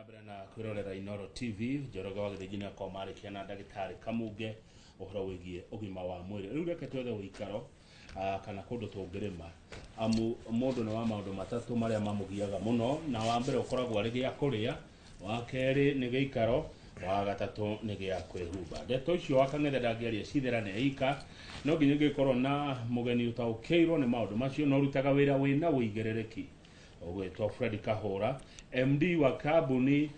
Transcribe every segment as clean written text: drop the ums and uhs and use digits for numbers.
mbere na kwirorera Inoro TV Njoroge wa Githĩnjini akomarĩkia na ndagĩtarĩ Kamunge ũhoro wĩgiĩ ũgima wa mwĩrĩ. Rĩu reke twethe ũikaro kana kũndũ tũngĩrĩma amu mũndũ nĩ wa maũndũ matatũ marĩa mamũgiaga mũno, na wa mbere ũkoragwo arĩ gĩa kũrĩa, wa kerĩ nĩ gĩikaro, wa gatatũ nĩ gĩa kwĩhumba. Ndeto icio wa kang'ethe ndangĩaria citherane ika, no nginya ngĩkorwo na mũgeni ũtaũkĩirwo nĩ maũndũ macio na ũrutaga wĩra wĩna wĩigĩrĩrĩki. Ũgwĩtwo Fred Kahũra, MD wa kambuni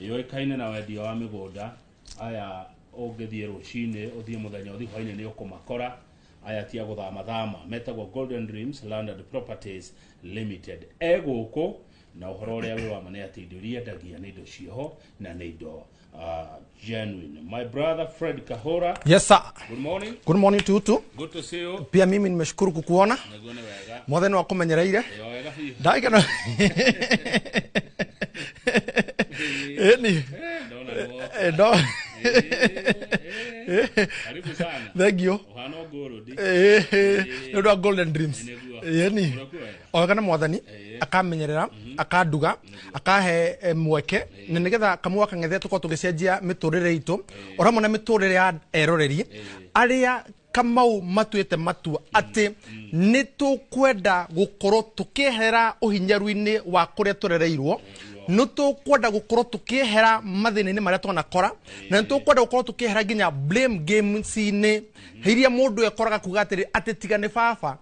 yoĩkaine na wendia wa mĩgũnda. Aya ũngĩthiĩ rũcinĩ ũthiĩ mũthenya ũthiĩ hwainĩ nĩ ũkũmakora. Aya tia gũthama metagwo Golden Dreams Landed Properties Limited. Egũkũ na ũhoro ũrĩa wĩ wama nĩ atĩ indo iria endagia nĩ indo ciĩho na nĩ indo genuine. My brother Fred Kahũra. Yes sir. Good morning. Good morning to you too. Good to see you. Pia mimi nimeshukuru kukuona. Nĩguo nĩ wega. Mothe nĩ wakũmenyereire. Wega hihi. Ndagĩkena. Eni. Ndona karibu sana. Thank you. Uhana ngũrũdi. Nĩ ũndũ wa Golden Dreams. Eni. Ogana mwathani akamenyerera, akanduga, akahe mweke, na nigetha kamwe kang'ethe tuko tugicenjia miturire itu, oramwe na miturire ya eroreri aria Kamau matuite matua ati ni tukwenda gukorwo tukihera uhinyaru-ini wa kuria turereirwo, no tukwenda gukorwo tukihera mathina-ini maria twanakora, na tukwenda gukorwo tukihera nginya blame games-ini iria mundu ekoraga kuga atiri ati tiga ni baba,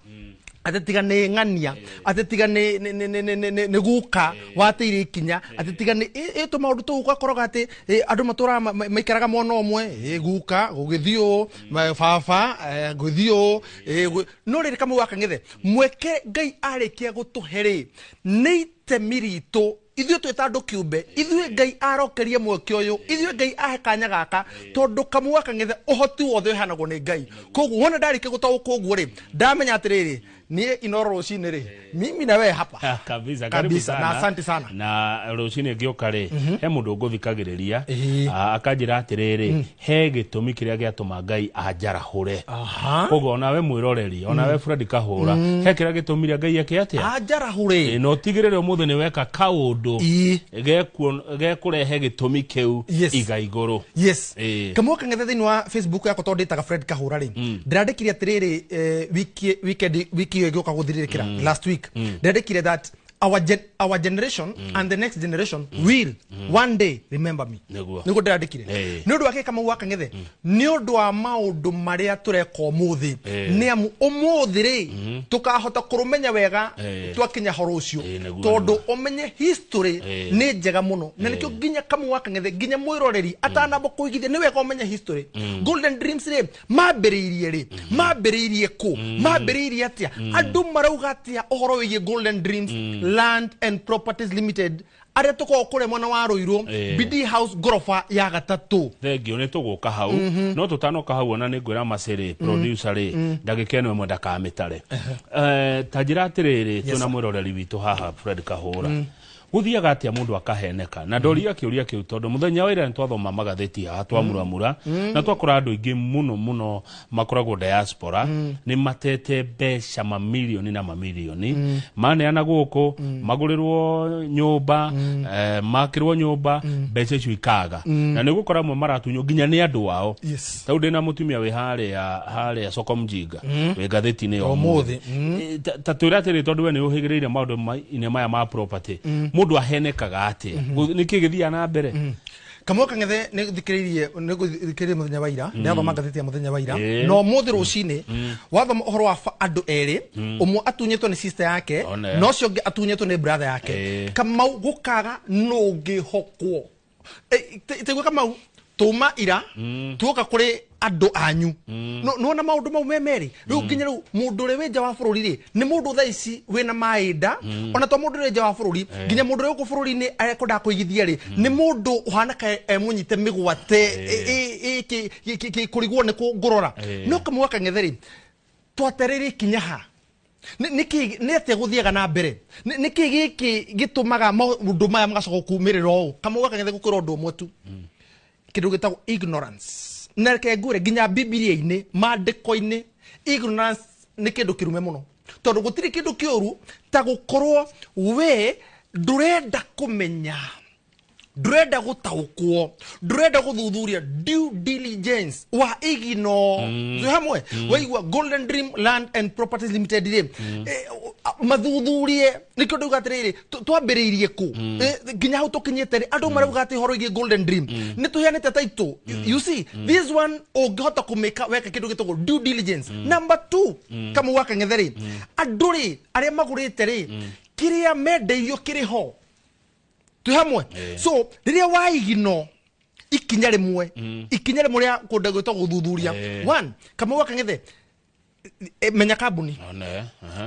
atetiga nĩ ng'ania, atetiga nĩ guka wateire ikinya, atetiga nĩ ĩto maũndũ tũu ũgakoroga atĩ andũ matũra maikaraga mwena ũmwe, guka gũgĩthiũ baba gũthiũ no rĩrĩ Kamau akang'ethe mweke Ngai arĩkia gũtũhe nĩ itemi ritũ ithuĩ twĩta andũ kĩũmbe, ithuĩ Ngai arokeria mweke ũyũ, ithuĩ Ngai ahe kanya gaka tondũ Kamau akang'ethe ũhoti wothe ũheanagwo nĩ Ngai. Koguo wona ndarĩkia gũtaũkwo ũguo rĩ, ndamenya atĩrĩrĩ niĩ Inoro rũcinĩ rĩ, mimi na wewe hapa kabisa, karibu sana na asante sana. Na rũcinĩ ngĩũka rĩ, he mũndũ ngũthikagĩrĩria akanjĩra atĩrĩrĩ, he gĩtũmi kĩrĩa gĩatũma Ngai anjarahũre. Koguo ona we mwĩroreri, ona we Fred Kahũra, he kĩrĩa gĩtũmire Ngai eke atĩa anjarahũre, no tigĩrĩre ũmũthĩ nĩ weka kaũndũ gekũrehe gĩtũmi kĩu iga igũrũ. Yes. Kamau akang'ethe thĩinĩ wa Facebook yakwa tondũ ndĩtaga Fred Kahũra rĩ, ndĩrandĩkire atĩrĩrĩ wiki gĩũka gũthirĩrĩkĩra last week, ndĩrandĩkire that our generation and the next generation will one day remember me. Nĩguo ndĩrandĩkire nĩ ũndũ wake Kamau akang'ethe nĩ ũndũ wa maũndũ marĩa tũreka ũmũthĩ, nĩ amu ũmũthĩ rĩ tũkahota kũrũmenya wega twakinya horo ũcio, tondũ ũmenye history nĩ njega mũno, na nĩkĩo nginya Kamau akang'ethe nginya mwĩroreri atanamba kũigithia nĩ wega ũmenye history. Golden Dreams rĩ mambĩrĩirie kũ, mambĩrĩirie atĩa, andũ marauga atĩa ũhoro wĩgiĩ Golden Dreams Land and Properties Limited aria tuko kure mwana wa Ruiru Bidii House gorofa ya gatatũ. Thengio nĩ tũgũka hau no tũtanoka hau ona nĩ ngwĩra macĩrĩ producer rĩ ndagĩka ĩno ĩmwe ndakamĩtare. Ta njĩra atĩrĩrĩ twĩna mwĩroreri witũ haha Fred Kahũra, gũthiaga atĩa mũndũ akaheneka, na ndoria kĩũria kĩu tondũ mũthenya wa ira nĩ twathoma magathĩti haha twamuramura na twakora andũ aingĩ mũno makoragwo diaspora nĩ matete mbeca mamilioni na mamilioni maneana gũkũ magũrĩrwo nyũmba makĩrwo nyũmba mbeca icio ikaga, na nĩ gũkora amwe maratunywo nginya nĩ andũ wao. Tondũ ndĩna mũtumia wĩ harĩa Soko Mjinga wĩ ngathĩti-inĩ ya ũmũthĩ, ta twĩra atĩrĩ tondũ we nĩ ũhĩgĩrĩire maũndũ maya ma property mundu ahenekaga atĩa, nĩkĩ gĩthiaga na mbere? Kamau akang'ethe nĩ thikĩrĩirie mũthenya wa ira, nĩ athoma ngathĩti ya mũthenya wa ira, no mũthĩ rũcinĩ wathoma ũhoro wa andũ erĩ, ũmwe atunyĩtwo nĩ sister yake na ũcio ũngĩ atunyĩtwo nĩ brother yake. Kamau gũkaga no ũngĩhokwo tegwe Kamau tuma ira tuoka kũrĩ andũ anyu no na maũndũ mau merĩ rĩu nginya rĩu mũndũ ũrĩa wĩ nja wa bũrũri rĩ nĩ mũndũ thaa ici wĩna maĩnda, ona to mũndũ ũrĩa nja wa bũrũri nginya mũndũ ũrĩa gũkũ bũrũri-inĩ arekwendaga kũigithia rĩ nĩ mũndũ ũhana ka mũnyite mĩgwate kũrigwo nĩ kũngũrora. No Kamau akang'ethe rĩ twatarĩrĩ kinya ha nĩ atĩa gũthiaga na mbere, nĩkĩ gĩkĩ gĩtũmaga maũndũ maya magacoka kumĩrĩra ũũ? Kamau akang'ethe gũkwĩra ũndũ ũmwe tu, kĩndũ gĩtagwo ignorance, na reke ngũre nginya Bibilia-inĩ maandĩko-inĩ ignorance nĩ kĩndũ kĩrume mũno, tondũ gũtirĩ kĩndũ kĩũru ta gũkorwo we ndũrenda kũmenya ndurenda gutaukwo ndurenda guthuthuria due diligence wa igino zo hamwe waigwa Golden Dream Land and Properties Limited ri mathuthurie nikyo nduga atiriri twambiriirie ku nginya hau tukinyete ri andu marauga ati horo igi Golden Dream ni tuhianite title you see this one ungihota kumeka weka kindu gitagwo due diligence number 2 kama waka ngetheri andu ri aria magurite ri kiria mendeirio kiriho tuhamwe so riria waigino ikinya rimwe ria kunda gwitwa guthuthuria one kama waka ngethe menya kambuni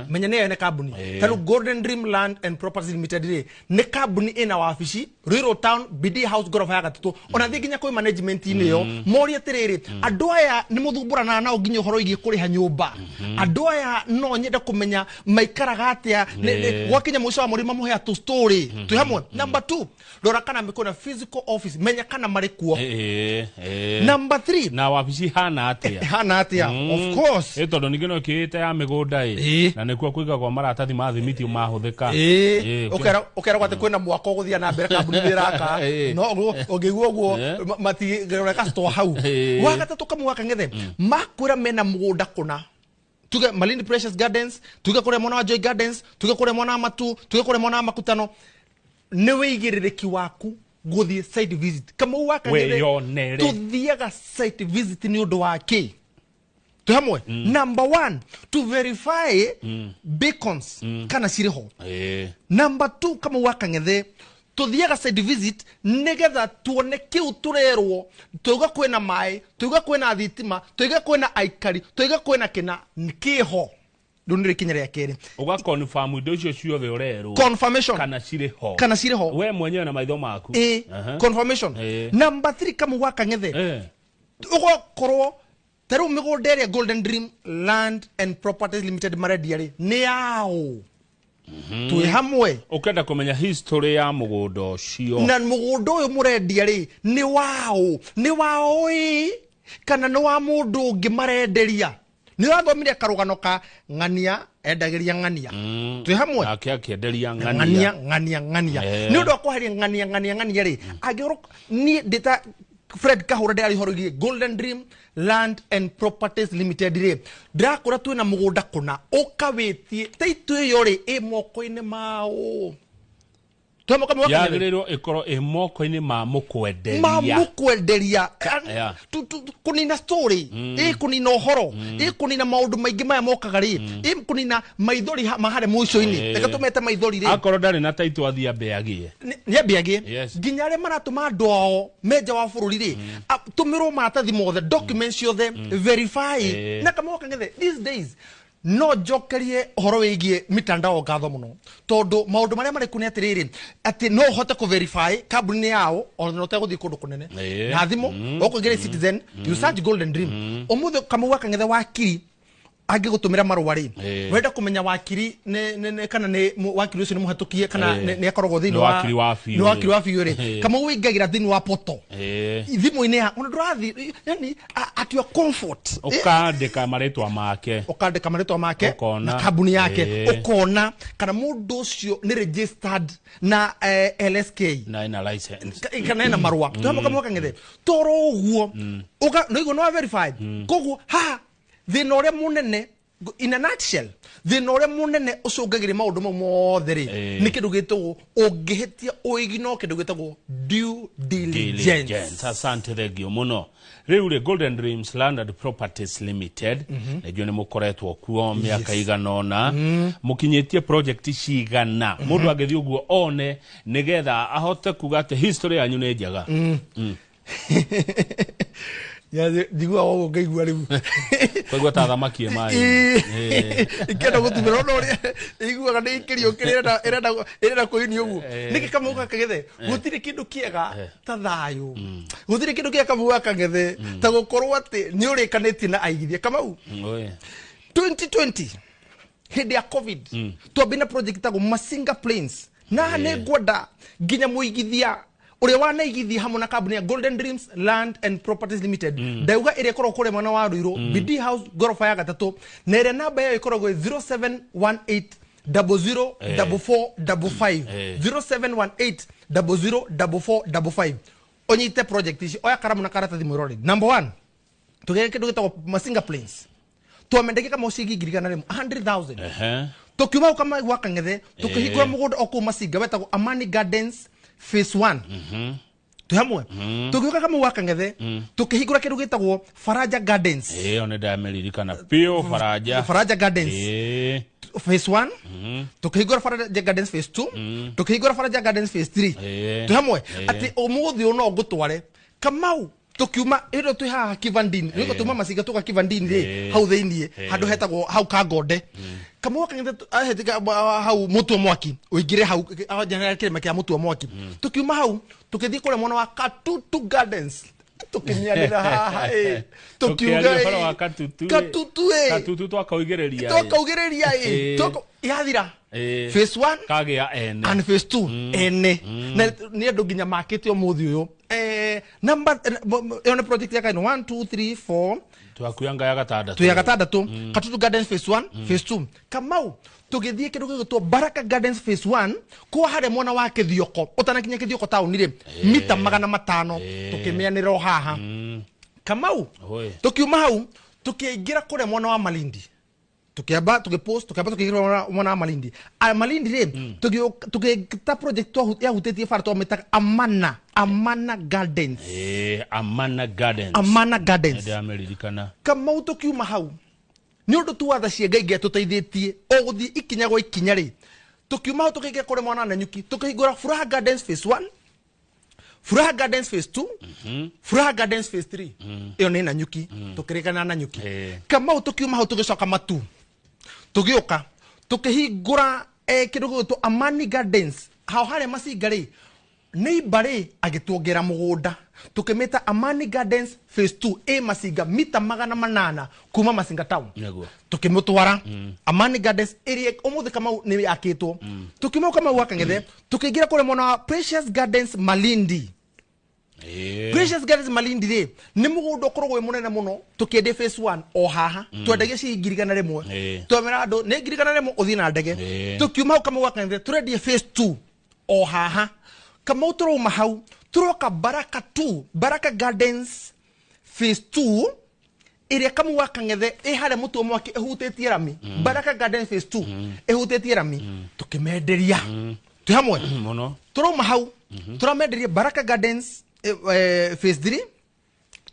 menya ne kambuni taru Golden Dream Land and Properties Limited ne kambuni ina wabici Rural Town BD House gorofa ya gatatu ona thiginya kwi management ine yo mori atiriri andu aya ni muthumburana nao nginya horo igi kuriha nyumba andu aya no nyenda kumenya maikaraga atia gwakinya mwisho wa murima muhe atu story tu hamwe number 2 rora kana mikona physical office menya kana mari kuo number 3 na wabici hana atia of course etondo nigino kiite ya migunda na nikuo kuigagwo maratathi ma thimiti mahuthika ukera gwate kwina mwako guthia na mbere kambuni biraka no ungigwo gwo mati gereka store hau wagatatu kamwaka ngethe makwira mena mugunda kuna tuge Malindi Precious Gardens tuge kure mwana wa Joy Gardens tuge kure mwana matu tuge kure mwana makutano ni wigiririki waku guthie site visit kama waka ngethe tuthiaga site visit ni undu wake tuhamwe number 1 to verify beacons kana siriho number 2 kama waka ngethe tuthiaga site visit nigetha tuone kiu turerwo tuga kwina mai tuga kwina thitima tuga kwina aikari tuga kwina kina nikiho ndunire kinyere yakere uga confirm indo icio ciothe urerwo confirmation kana siriho we mwenyewe na maitho maku confirmation number 3 kama waka ngethe ugo korwo taru migunda Golden Dream Land and Properties Limited marediari ni yao tu hamwe ukenda kumenya history ya mugunda ucio na mugunda uyu murendia ri ni wao kana no wa mundu ungi marenderia ni wathomire karugano ka ng'ania endagiria ng'ania tu hamwe akienderia ng'ania ni undu akwaheria ng'ania ri agiro ni data Fred Kahura de alihorogie Golden Dream Land and Properties Limited ri ndakura twina mugunda kuna ukawitie taitu iyo ri imoko-ini mao yagiriro ikoro imoko-ini ma mukwenderia kunina story kunina uhoro kunina maundu maingi maya mokaga ri kunina maithori mahare mwico-ini reka tumete maithori ri akoro ndari na taitu athia mbeagie ni mbeagie nginya ri maratuma andu ao meja wa bururi ri tumirwo maratathi mothe documents yothe verify na kama waka ngethe these days no jokerie horo wigie mitandao gatho muno tondu maundu maria mari kuni atiriri ati no hote ku verify kambuni yao ono te guthi kundu kunene na thimo ukugire Citizen you search Golden Dream omuthe kama waka ngethe wakiri agi gutumira marwa ri wenda kumenya wakiri ne kana ne wakiri ucio ni muhatukie kana ne akorogwo thini wa wakiri wa fiyo ri kama wigagira thini wa poto thimu-ini ya undu rathi yani at your comfort ukandika maritwa make na kambuni yake ukona kana mundu ucio ni registered na LSK na ina license kana ina marwa tumo kama wakangethe toro uguo uga no igo no verified koguo ha thina uria munene in a nutshell thina uria munene ucungagire maundu mothe ri ni kindu gitagwo ungihitia uigino kindu gitagwo due diligence asante thegio muno riu ri Golden Dreams Land and Properties Limited najua ni mukoretwo kuo miaka iganona mukinyitie project cigana mundu agethi uguo one nigetha ahote kuga ati history yanyu ni njaga ya digwa wo ngeigua riu kwigwa ta thamaki e mai ikenda gutumira no ri igua kana ikirio kirenda kuini uguo niki kama uka kagethe gutire kindu kiega ta thayu gutire kindu kiega kama uka kagethe ta gukorwo ati ni uri kaneti na aigithia kama u 2020 hidi ya covid twabina project tago Masinga Plains na ne gwada ginya muigithia uri wanaigithia hamwe na kambuni ya Golden Dreams Land and Properties Limited ndauga ire korwo kure mwana wa Ruiro BD House gorofa ya gatatu na ire namba yayo ikoragwo 0718 004455 0718 004455 onyite project ici oya karamu na karatathi mwirori. Number 1 tugeke kindu gitagwo Masinga Plains twamendeke kama ucigi ngirigana rimu 100,000 tukiuma kama gwaka ngethe tukihingura mugunda oku Masinga wetagwo Amani Gardens phase 1 tuhamwe tukiuka kama gwaka ngethe tukihingura kindu gitagwo Faraja Gardens one ndameririkana pio Faraja Gardens phase 1 tukihingura Faraja Gardens phase 2 tukihingura Faraja Gardens phase 3 tuhamwe ati umuthi uno ngutware Kamau tukiuma iro tu ha Kivandini niko tuma Masinga tuka Kivandini ri hau theinie handu hetagwo hau Kangonde Kamau kangethe ahetika hau mutu mwaki uingire hau general kirema kia mutu mwaki tukiuma hau tukithii kule mwana wa Katutu Gardens tukimianira haha tukiuga Katutu twakaugereria yathira phase 1 kagea ene and phase 2 ene na ni andu nginya makite umuthi uyu number on project ya kaino 1 2 3 4 twakuyanga ya gatandatu Katutu Gardens phase 1 phase 2 Kamau tugithie kindu gigutwo Baraka Gardens phase 1 kwa hare mwana wa Kithioko utanakinya Kithioko town ri mita 500 tukimianira haha Kamau tukiuma hau tukiingira kure mwana wa Malindi tukiamba tukipost tukiingira mwana wa Malindi Malindi ri tukita project ya hutetie fara to meta Amana Gardens Amana Gardens ndameririkana Kamau tukiuma hau ni undu tu watha cienga ingia tuteithĩtie oguthi ikinya gwa ikinya ri tukiuma hau tukiingia kure mwana na Nyuki tukihingura Furaha Gardens phase 1 Furaha Gardens phase 2 Furaha Gardens phase 3 iyo ni na Nyuki tukirikana na Nyuki Kamau tukiuma hau tugicoka Matu tugiuka tukihingura kindu tu Amani Gardens hau hare Masinga ri ni bare agituongera mugunda tukimeta Amani Gardens phase 2 Masinga mita 800 kuma Masinga town tukimutwara Amani Gardens area umuthi kama ni akitwo tukimau kama waka ngethe tukigira kule mwana Precious Gardens Malindi Precious Gardens Malindi ri ni mugunda ukorogwe munene muno tukiende phase 1 o haha twendege ci ngirigana rimwe twamera andu ni ngirigana rimwe uthi na ndege tukiuma kama waka ngethe turendie phase 2 o haha kama utoro mahau turoka Baraka Gardens phase 2 area kama waka ngethe hare mutu mwaki ehutetie rami Baraka Gardens phase 2 ehutetie rami tukimenderia tuhamwe muno turo mahau turamenderia Baraka Gardens phase 3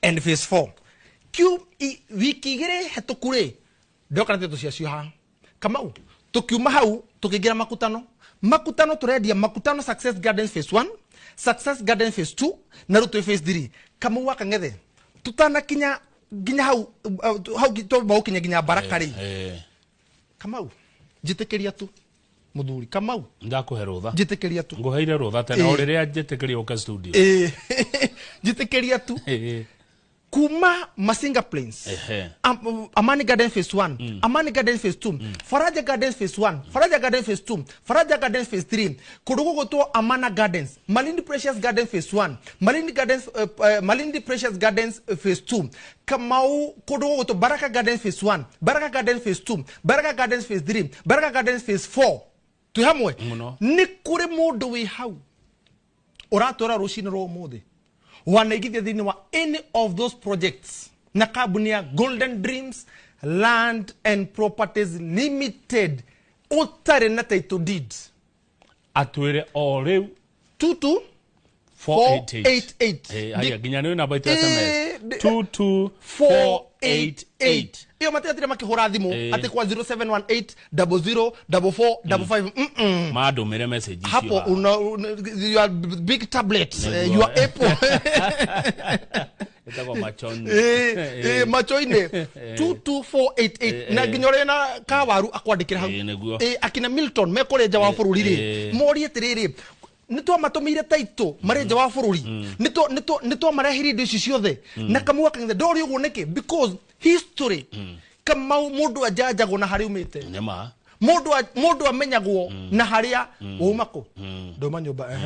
and phase 4 wiki gire hetukure ndoka nte tuciacio ha Kamau tukiuma hau tukigira makutano turendia makutano Success Gardens phase 1 Success Gardens phase 2 na Ruto phase 3 Kamau waka ngethe tutana kinya ginya hau to bau kinya ginya Baraka ri Kamau jitekeria tu muthuri Kamau ndakuhe rutha jitekeria tu nguheire rutha tene o riria jitekeria uka studio jitekeria tu kuma Masinga Plains Amani Gardens phase 1 Amani Gardens phase 2 Faraja Gardens phase 1 Faraja Gardens phase 2 Faraja Gardens phase 3 kurugo to Amana Gardens Malindi Precious Gardens phase 1 Malindi Precious Gardens phase 2 Kamau kurugo to Baraka Gardens phase 1 Baraka Gardens phase 2 Baraka Gardens phase 3 Baraka Gardens phase 4 tuhamwe ni kuri mundu wi hau uratora rucini ro muthi wanaigithia thini wa any of those projects na kambuni ya Golden Dreams Land and Properties Limited utare na title deed atwire o riu 22488 aya ginya ni namba itu SMS 22488 iyo matetire makihura thimu ati kwa 0718004455 madumire message icio hapo your big tablet your Apple itago machoni machoine 22488 na ginyore na kawaru akwandikira hau akina Milton mekoreja wa bururi ri mori atiriri nitwa matomire taito mareja wa bururi nitwa marehiri ndici ciothe na Kamau kanithe ndori uguo niki because history Kamau mundu ajajago na hari umite nema mundu amenyagwo na haria umako ndoma nyumba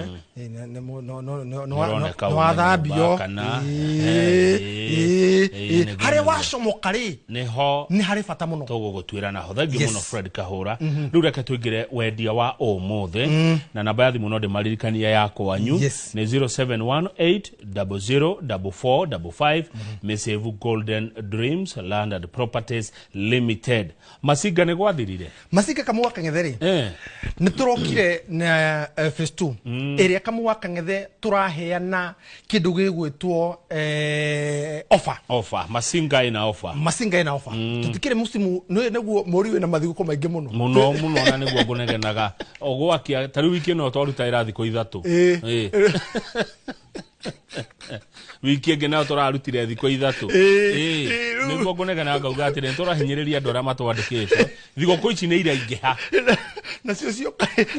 no wathambio hare wacomoka ri niho ni hari bata muno tugugutwira naho thangiu muno Fred Kahura riu reke tuingire wendia wa umuthi na namba ya thimu no ndimaririkania yako wanyu ni 0718004455 Mesevu Golden Dreams Land and Properties Limited. Masinga ni gwathirire Masinga Kamua Kang'ethe ni turokire na phase 2 area Kamua Kang'ethe turaheana kindu gigwitwo offer Masinga ina offer tutikire musimu neguo mori we na mathiguko maingi muno na neguo ngunegenaga ogwakia tari wiki no twaruta irathiko ithatu wiki enge na turarutire thiko ithatu niguo ngunegena ngauga atire turahinyiriria andu aria matwandikite thigũkũ ici nĩ iraingĩha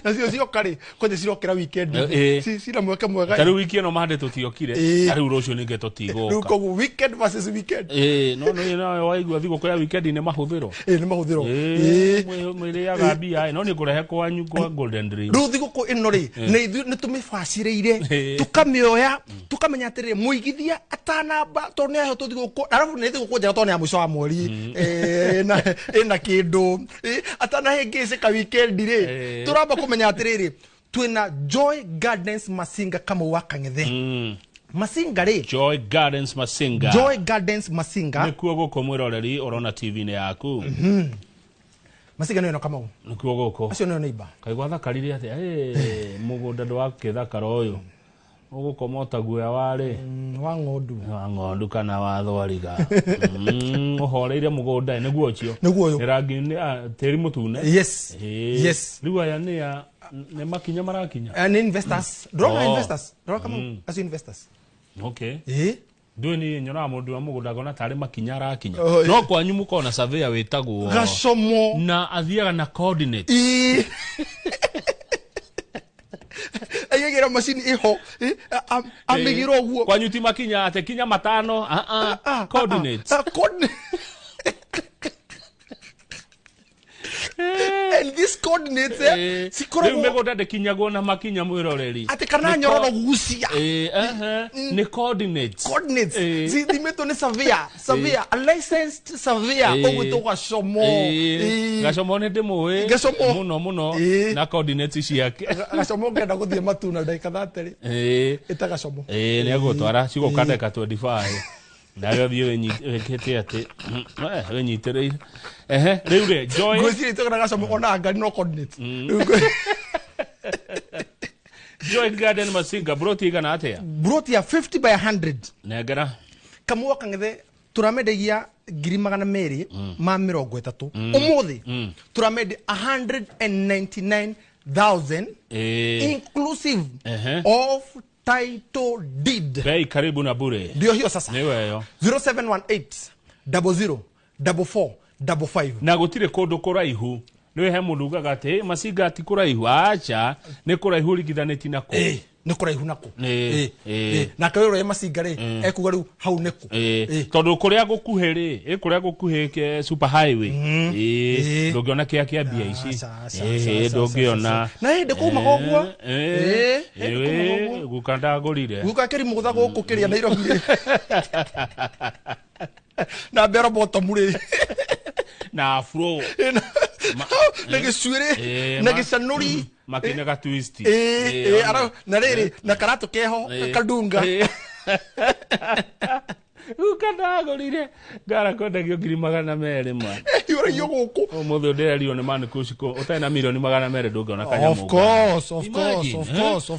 nacio kari kwenye cirokera weekend cira mweke mwega tari wiki ĩno mahande tũtiokire tari rũciũ nĩnge tũtigũka rĩu koguo weekend versus weekend no waigua thigũkũ ya weekend nĩ mahũthĩro mwĩrĩaga mbia no nĩ ngũrehe kwanyu kwa Golden Dream rĩu thigũkũ ĩno rĩ nĩ tũmĩbacĩrĩire tukamĩoya tukamenya atĩrĩ mũigithia atanamba tondũ nĩ ahetwo thigũkũ arabu nĩ thigũkũ njega tondũ nĩ ya mũico wa mweri ĩna kĩndũ atanahĩngĩcĩka weekend rĩ turamba kũmenya atĩrĩrĩ twĩna Joy Gardens Masinga Kamua Kang'ethe Masinga rĩ Joy Gardens Masinga nĩkuo gũkũ mwĩroreri ũrona TV-inĩ yaku Masinga nĩyo Kamau nĩkuo gũkũ acio nĩyo neighbor kaĩ gwathakarire atĩa mũgũnda ndwakĩthakara ũyũ ũgũkomota guoya warĩ wa ng'ondu kana wa thwariga ũhoreire mũgũnda nĩguo ũcio nĩguo rangi tĩri mũtune yes rĩu aya nĩ makinya marakinya nĩ investors ndĩrona Kamau acio investors okay ndũĩ niĩ nyonaga mũndũ wa mũgũnda ngona tarĩ makinya arakinya no kwanyu mũkona surveyor wĩtagwo Gacomo na athiaga na coordinate ayegera machine iho amigiro guo kwanyu ti makinya ate kinya matano coordinates and this coordinates sikoro megoda de kinyagwo na makinya mwiroreri ate kana nyororo gucia ni coordinates zimeto ni surveyor a licensed surveyor ogwito Gacomo ne ndimwe muno na coordinates ciake Gacomo ngenda guthie matuna ndaika 30 ita Gacomo ni agutwara cigoka ndaika 25 nayo thiĩ wĩkĩte atĩ wĩnyitĩrĩire rĩu rĩ Joy ngwĩciria itũgana Gacomo ona ngari no coordinates Joy Garden Masinga broti igana atĩa broti ya 50 by 100 nengera Kamua Kang'ethe turamendagia 230 ma 30 umuthi turamende 199,000 inclusive of title deed bei karibu na bure ndio hiyo sasa niwe yo 0718004455 na gutire kundu kuraihu niwe he mundu ugaga ati Masinga ati kuraihu acha ni kuraihu rigithanĩti nako ni kuraihu nako na kairo ya Masinga ri ekuga riu hau niko tondu kuria gukuhĩ ke super highway ndũngĩona kĩa mbia ici ndũngĩona na hĩndĩ kuma koguo gukandagũrire gukakeri mugutha gũkũ kĩrĩa Nairobi na mbero bottom ri na afro na gĩcuĩrĩ na gĩcanũri makine ga twist ara na rĩrĩ na karatu keho kadunga ukandagũrire ngara kwendagio 200,000 mwa yore yoguku ũmũthĩ ndĩrerio nĩ mani kuciko ũtarĩ na milioni 200 ndũngĩona kanya of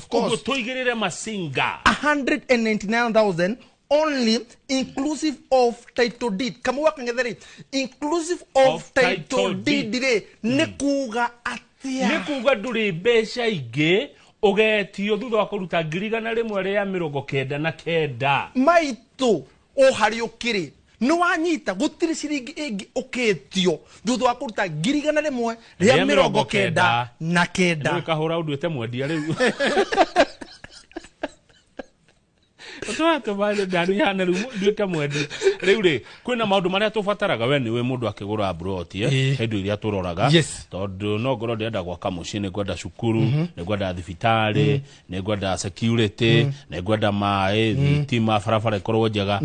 course tũigĩrĩre Masinga 199,000 only inclusive of title deed Kamua Kang'ethe inclusive of title deed re nikuga atia nikuga ndũrĩ mbeca ingĩ ugetio thutha wa kũruta 100,000 ya 99 maitu o hari ukiri ni wanyita gutiri ciringi ingi uketio thutha wa kũruta 100,000 ya 99 nĩ kahũra ũnduĩte mwendia rĩu Twato bale ndani yana ruka mwendi riu ri kwina maundu maria tubataraga we niwe mundu akigura broti hindu iria turoraga tondu no ngoro ndenda gwaka mucii ni gwenda cukuru ni gwenda thibitari ni gwenda security ni gwenda mai thitima barabara ikorwo njega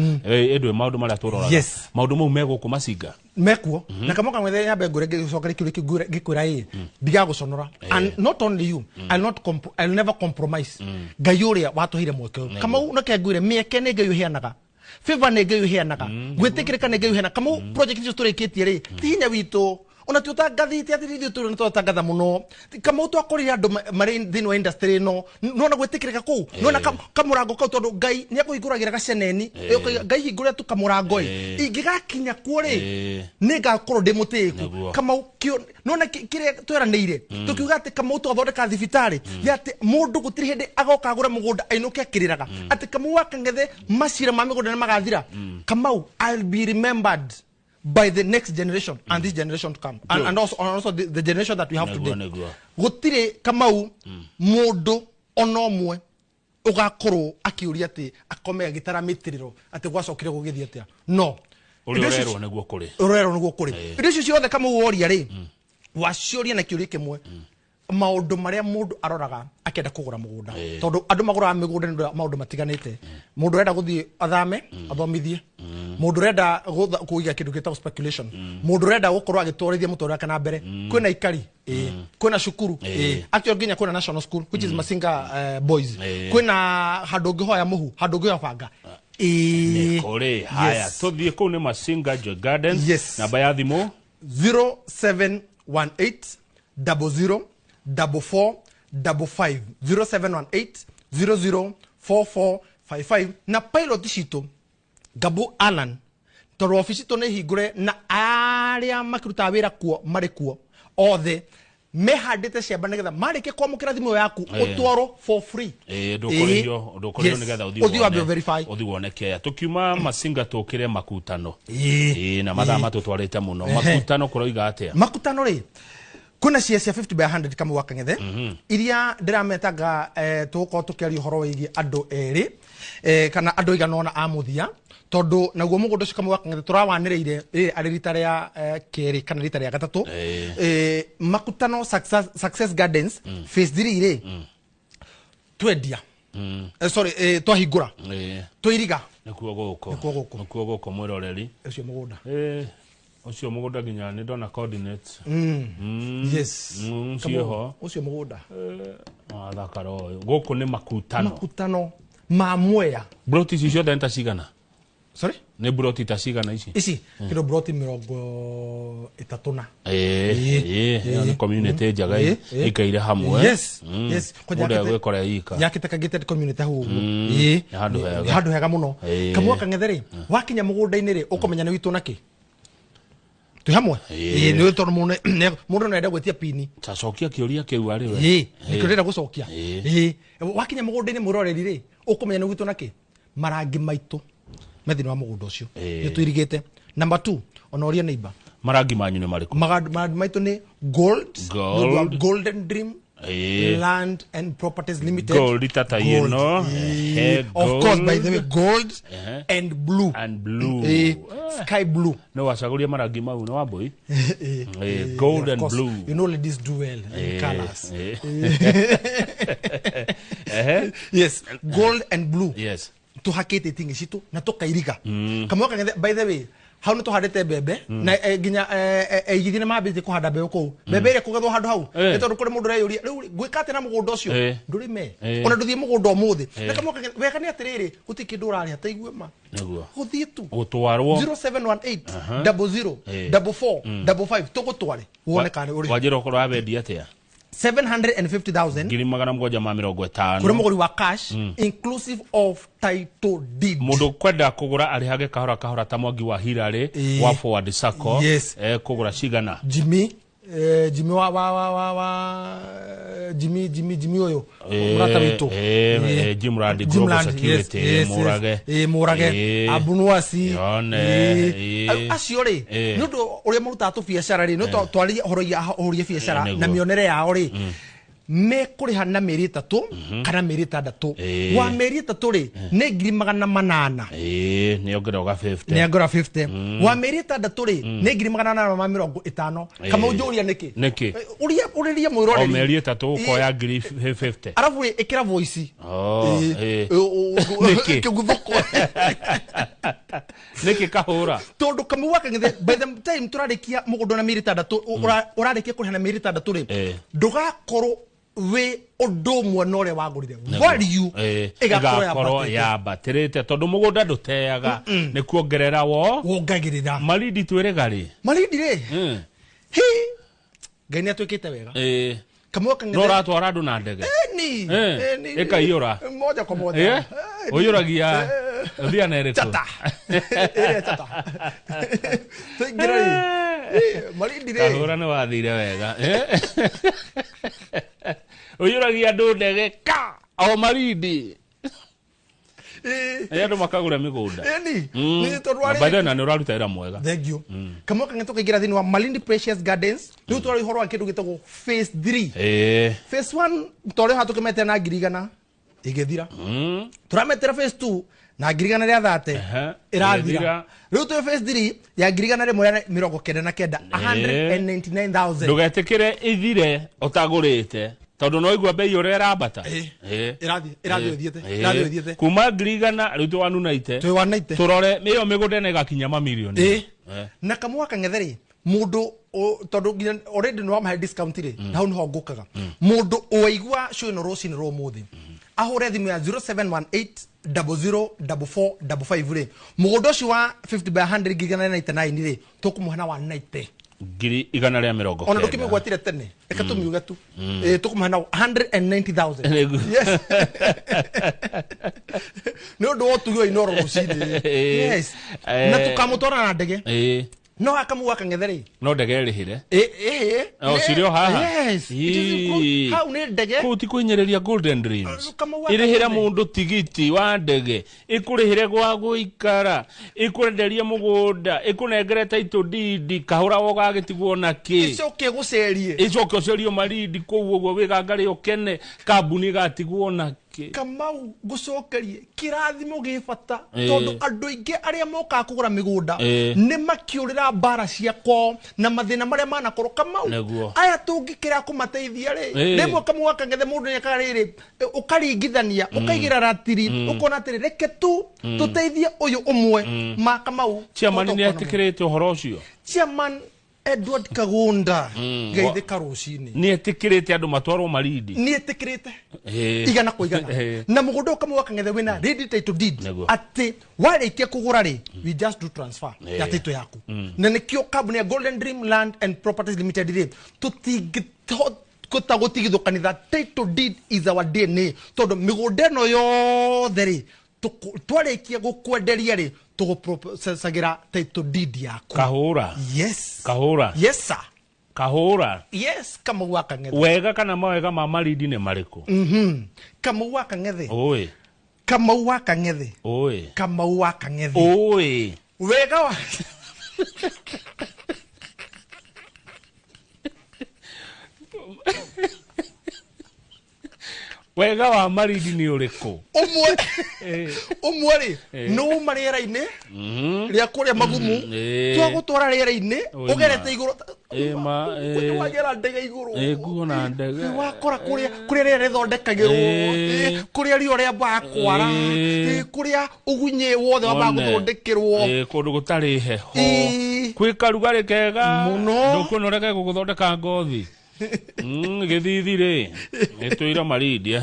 indwe maundu maria turoraga maundu mau meguku macinga mekuo na kamoka mwethe yambe ngure gicokere kiuri gikwira ndiga guconora and not only you I'll never compromise ngai uria watuhire mweke kama unake ngwire mieke ne ngai uheanaga favor ne ngai uheanaga gwitikirika ne ngai uheanaga kama project icio turikitie ri tihinya witu ona tuta gathiti atithio tu no tutangatha muno kama utu akorira andu mari thini wa industry no na gwitikirika ku no na kamurango kau tondu ngai ni akuhinguragira gaceneni ngai hingure tu kamurango ingigakinya kuori ni ngakorwo ndi mutiku kama no na kire tweranire tukiuga ati kama utu athondeka thibitari ni ati mundu gutiri hindi agoka agura mugunda ainuke akiriraga ati kama wakang'ethe macira ma migunda ni magathira kama I'll be remembered by the next generation and this generation to come and also the generation that we have today gutire kamau mundu onomwe ugakorwo akiuria ati akomega gitara mitiriro ati gwacokire gugithia atia no urerwo niguo kuri icio ciothe kamau woria ri wacioria na kiuria kimwe maundu maria mundu aroraga akenda kugura mugunda tondu andu magura migunda ndu maundu matiganite mundu renda guthie athame athomithie mundu renda kuiga kindu gitagwo speculation mundu renda gukorwo agitwarithia mutura kana mbere kwina ikari kwina cukuru actually nginya kwina national school which is Masinga boys kwina handu ngihoya muhu handu ngihoya banga kore haya tuthie kuu ni Masinga Joy Gardens namba ya thimu 0718 00 4455 0718 004455 na pilot cito Gabu Alan toro office to ne higure na aria makiruta wira kuo mari kuo othe mehandite ciamba nigetha marike kwamukira thimu yaku utwaro for free ndukorio nigetha uthi wa verify uthi woneke ya tukiuma Masinga tukire makutano na mathama tutwarite muno makutano kuroiga atia makutano ri kuna cia 50 by 100 kama wakang'ethe iria ndirametaga tuko tukiaria horo wigi andu eri kana andu iganona amuthia tondu naguo mugunda ucio kama wakang'ethe turawaniriire ari rita ria keri kana rita ria gatatu makutano success gardens phase 3 ri twendia sorry twahingura tuiriga nikuo guko mwiroreri ucio mugunda ucio mugunda ginya ni ndona coordinates yes ciho ucio mugunda thakaro guku ni makutano ma mwea broti icio denta cigana sorry ni broti ta cigana ici kiro broti 30 ni community njaga ikaire hamwe yes kuja gwikora yika yakiteka gated community hu handu hega muno kamwa kang'ethere wakinya mugunda-ini ri ukomenya ni witu naki tu hamwe ni tondu mundu nenda gwetia pini tacokia kiuria kiu ari we nikurenda gucokia wakinya mugunda-ini muroreri ri ukomenya ni witu naki marangi maitu methini wa mugunda ucio ni tuirigite number 2 onoria neighbor marangi manyu ni mariku marangi maitu ni golden dream Land and Properties Limited. Gold tata you know. Of course, by the way, gold and blue. Sky blue. No wachagulia marangi mau no waboy. Gold and blue. You know ladies do well in colors. Yes, gold and blue. Yes. Tuhakete tingi situ na tukairiga. Kama by the way, how no to hadete bebe na ginya igithina mabite ko hada bebe ko bebe ire kugethwo handu hau eto kuri mundu reyuri riu gwikate na mugunda ucio nduri me ona nduthie mugunda umuthi na kama weka ni atiriri gutiki ndurari hataigue ma naguo guthie tu gutwarwo 0718 00 44 55 tugutware wone kana uri wajira ko rabendi atia 750,000 ngiri magana mgoja ma 50 kuri muguri wa cash inclusive of title deed mundu kwenda kugura ari hage kahora ta mwangi wa hirare wa forward sacco kugura cigana Jimmy Jimmy oyo murata witu Jimrand Global Security murage abunuasi acio ri nundu uria muruta tu biacara ri no twari horo ya biacara na mionere yao ri me kuriha na meri 3 kana meri 6 wa meri 3 ri ne 800 ni ongera 50 ni ongera 50 wa meri 6 ri ne 850 kama ujoria niki uria mwiroreri o meri 3 ukoya 50 arafu ikira voice niki kiguthoko niki kahura tondu kamu waka ngithe by the time turarikia mugundo na meri 6 urarikia kuriha na meri 6 ri ndugakorwo we odomwe nore wagurire value igakorwo ya batirite tondu mugunda nduteaga ni kuongerera wongagirira maridi twirigari maridi ri hi gani atwikite wega kamoka ngere nora twara andu na ndege ni ikaiyura moja kwa moja uyuragia thia na eritu chata tigirari maridi ri kahura ni wathire wega uyuragia andu ndege ka o maridi andu makagura migunda ni tondwari by then ni uraruta ira mwega thank you kamoka ngetoka kigira thini wa Malindi Precious Gardens ni twari horo wa kindu gitagwo phase 3 phase 1 tore hatukimete na girigana igethira turametera phase 2 na girigana ria 30 irathira riu tu phase 3 ya girigana ri 99 199,000 ndugetikire ithire utagurite tondu no igwa bei ure rabata irathi thiete kuma girigana riu tu wanunaite turore miyo migunda ne gakinya mamilioni na kamwaka ngetheri mundu tondu already no am discount ri na hu no ngukaga mundu oigwa show no rosi ni ro muthi ahure thimu ya 0718 004455 ri mugundo ci wa 50 by 100 gigana 99 ri tukumuhana wa 90 ngiri igana ria mirongo ona ndukimigwatire tene eka tumiuga tu tukumuhana 190,000 yes no do tu yo inoro ruside yes na tukamutora na ndege no akamuwaka ngetheri no ndege rihire o sirio haha yes how ne ndege kuti kuinyereria Golden Dreams irihira mundu tigiti wa ndege ikurihire gwa guikara ikurenderia mugunda ikunengere title deed kahura woga gitigwo na ki icoke gucerie icoke ucerio maridi kuguo wigangari ukene kambuni gatigwo na kamau gucokerie kirathimo gifata tondu andu ingi aria moka kugura migunda ni makiurira bara ciako na mathina maria manakorwo kamau aya tungikira kumateithia ri rimwe kamwaka ngethe mundu ni kariri ukaringithania ukaigira ratiri ukona atiri reke tu tuteithie uyu umwe ma kamau chairman ni atikirite uhoro ucio chairman Edward Kagunda geithe karucini ni etikirite andu matwarwo maridi ni etikirite igana kwa igana na mugundo ukamwaka ngethe wina ready title deed ati warikia kugura ri we just do transfer ya title yaku na nikio company ya Golden Dream Land and Properties Limited ri kutagutigitho kanitha title deed is our DNA tondu migunda no yothe ri twarikia gukwenderia ri tuguprocesagira title deed yaku kahura yes sir kahura yes kama waka ngethe wega kana mawega ma maridi ne mariku kama waka ngethe oi kama waka ngethe oi kama waka ngethe oi wega wa wega wa maridi ni uriku umwe ri no mariera-ini ria kuria magumu twagutwara riera-ini ugerete iguru wagera ndege iguru kuona ndege wakora kuria riera rithondekagirwo kuria rio ria bakwara kuria ugunye wothe wa guthondekirwo kundu gutari heho kwika rugari kega ndukunoreke guthondeka ngothi githithire etuira maridi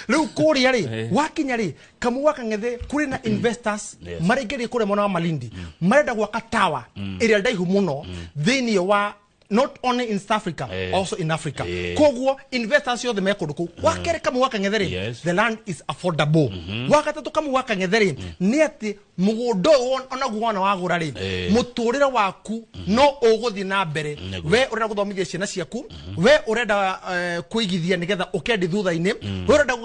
riu kuria ri wakinya ri kamuwaka ngethe kuri na investors marigeri kure mona wa Malindi marenda gwaka tower area ndaihu muno thini wa not only in South Africa also in Africa kogwo investors yothe mekundu wakere kamuwaka ngetheri the land is affordable wakatatu kamuwaka ngetheri ni ati mugundo ona guona wagura ri muturira waku no uguthi na mbere we urenda guthomithia ciana ciaku we urenda kuigithia nigetha ukendi thutha-ini we urenda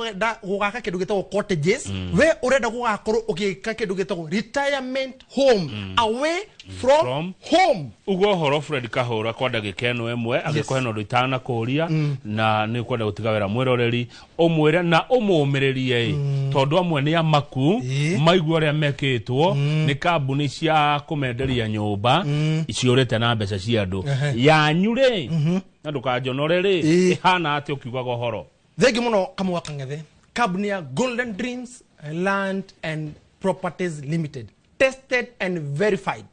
gugaka kindu gitagwo cottages we urenda gugakorwo ugika kindu gitagwo retirement home away from home. Ugo horo Fred Kahura kwa ndagika eno emwe agikohe no ritana kuria na ni kwenda gutigawira mwiroreri omwire na umuumiririe tondu amwe ni amaku maigua ria mekitwo ni kambuni cia kumenderia nyumba iciurite na mbeca cia andu yanyure na ndukajonorere ihana ati ukiugaga horo thegi muno Kamau Kang'ethe kambuni ya Golden Dreams Land and Properties Limited, tested and verified.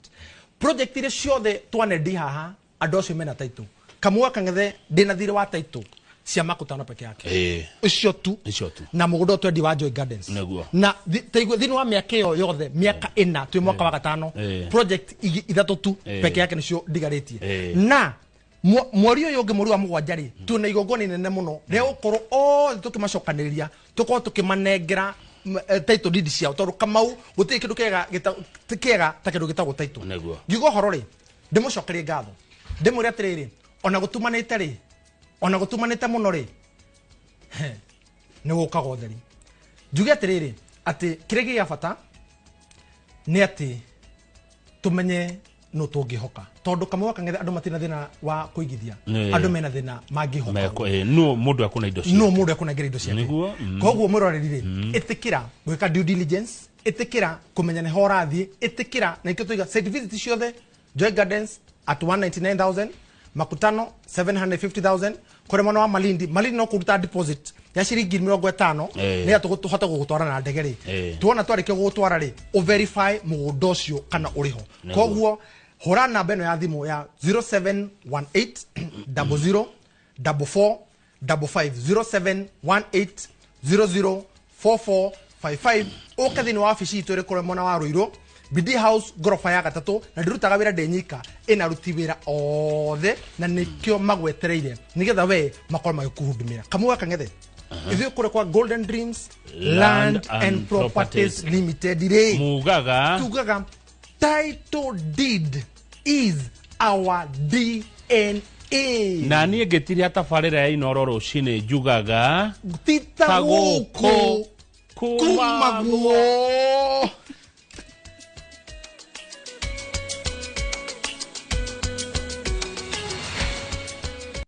Project ile ciothe twanedi haha andu acio mena title. Kamau Kang'ethe ndina thire wa title cia makutano peke yake icio tu na mugunda twendi wa Joy Gardens na taigwe thini wa miaka iyo yothe miaka 4 twi mwaka wa gatano project ithatu tu peke yake nicio ndigaritie na mwori uyu ungi mwori wa mugwanja ri tuna igongoni nene muno ria ukoro o tukimacokaniria tuko tukimanengera title deed ciao tondu Kamau guti kindu kega ta kindu gitagwo title ngigo horo ri ndimucokerie ngatho ndimwire atiriri ona gutumanite ri ona gutumanite muno ri ni gukaga utheri njuge atiriri ati kiregi ya bata ni ati tumenye no tungihoka tondu Kamau Kang'ethe andu matina thina wa kuigithia andu mena thina mangihoka no mundu akuna indo cia no mundu akuna indo cia koguo mwiroreri ri itikira gwika due diligence itikira kumenya ne horathi itikira na ikyo tuiga site visit ciothe Joy Gardens at 199,000 makutano 750,000 kore mwana wa Malindi no kuruta deposit ya shiringi 50 ni atuhota gugutwara na ndege ri tuona twarike gugutwara ri o verify mugunda ucio kana uriho koguo hora namba eno ya thimu ya 0718 00 44 55 0718 004455 ukathini wa ofisi itu ri kore mwana wa Ruiru BD House gorofa ya gatatu na ndirutaga wira ndenyika ina ruti wira othe na nikyo magwetereire nigetha we makoro magikuhudumira Kamau Kang'ethe ithu kure kwa Golden Dreams Land and Properties Limited ire mugaga tugaga title deed is our DNA na nie ngetiri hata farira ya inoro rucine njugaga tita guko kumaguo